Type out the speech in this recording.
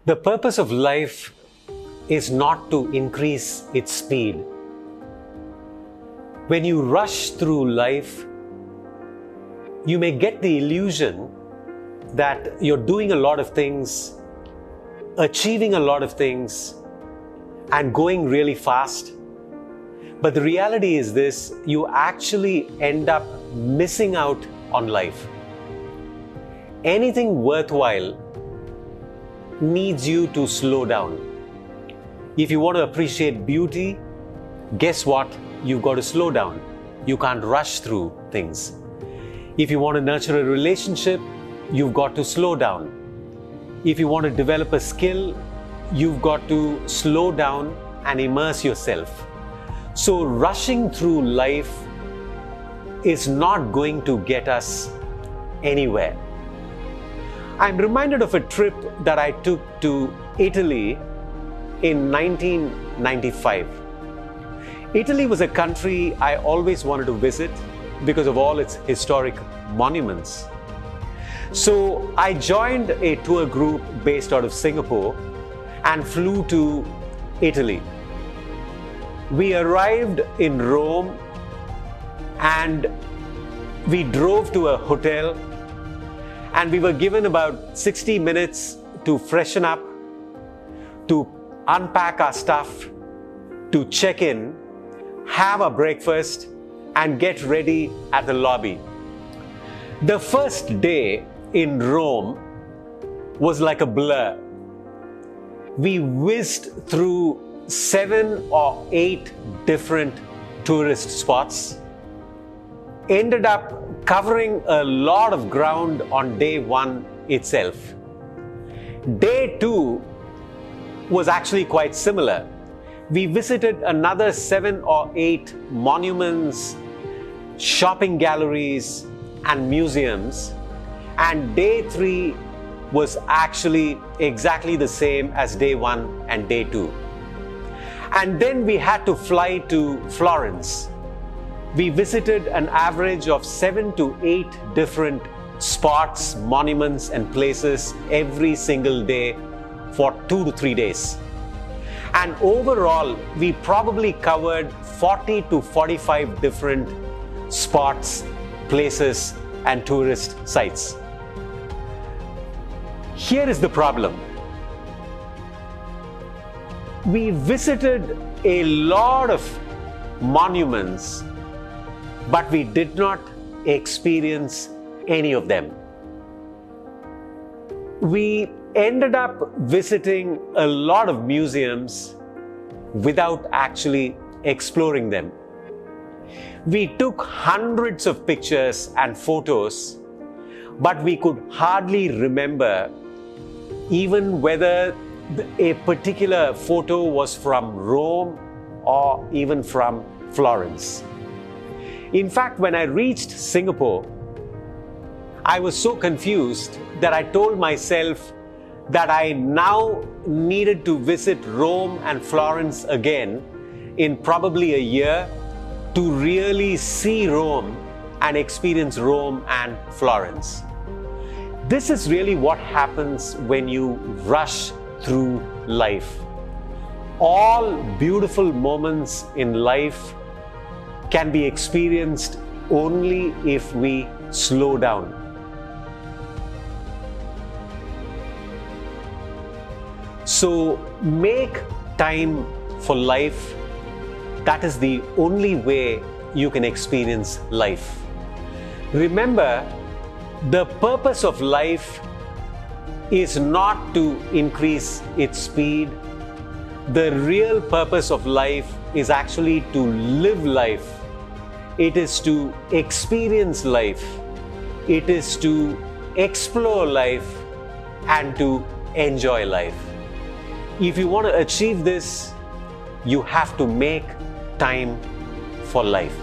The purpose of life is not to increase its speed. When you rush through life, you may get the illusion that you're doing a lot of things, achieving a lot of things, and going really fast. But the reality is this: you actually end up missing out on life. Anything worthwhile needs you to slow down. If you want to appreciate beauty, guess what? You've got to slow down. You can't rush through things. If you want to nurture a relationship, you've got to slow down. If you want to develop a skill, you've got to slow down and immerse yourself. So rushing through life is not going to get us anywhere. I'm reminded of a trip that I took to Italy in 1995. Italy was a country I always wanted to visit because of all its historic monuments. So I joined a tour group based out of Singapore and flew to Italy. We arrived in Rome and we drove to a hotel, and we were given about 60 minutes to freshen up, to unpack our stuff, to check in, have a breakfast, and get ready at the lobby. The first day in Rome was like a blur. We whizzed through 7 or 8 different tourist spots, ended up covering a lot of ground on day 1 itself. Day 2 was actually quite similar. We visited another 7 or 8 monuments, shopping galleries, and museums. And day 3 was actually exactly the same as day 1 and day 2. And then we had to fly to Florence. We visited an average of 7 to 8 different spots, monuments, and places every single day for 2 to 3 days. And overall, we probably covered 40 to 45 different spots, places, and tourist sites. Here is the problem. We visited a lot of monuments, but we did not experience any of them. We ended up visiting a lot of museums without actually exploring them. We took hundreds of pictures and photos, but we could hardly remember even whether a particular photo was from Rome or even from Florence. In fact, when I reached Singapore, I was so confused that I told myself that I now needed to visit Rome and Florence again in probably a year to really see Rome and experience Rome and Florence. This is really what happens when you rush through life. All beautiful moments in life can be experienced only if we slow down. So make time for life. That is the only way you can experience life. Remember, the purpose of life is not to increase its speed. The real purpose of life is actually to live life. It is to experience life. It is to explore life and to enjoy life. If you want to achieve this, you have to make time for life.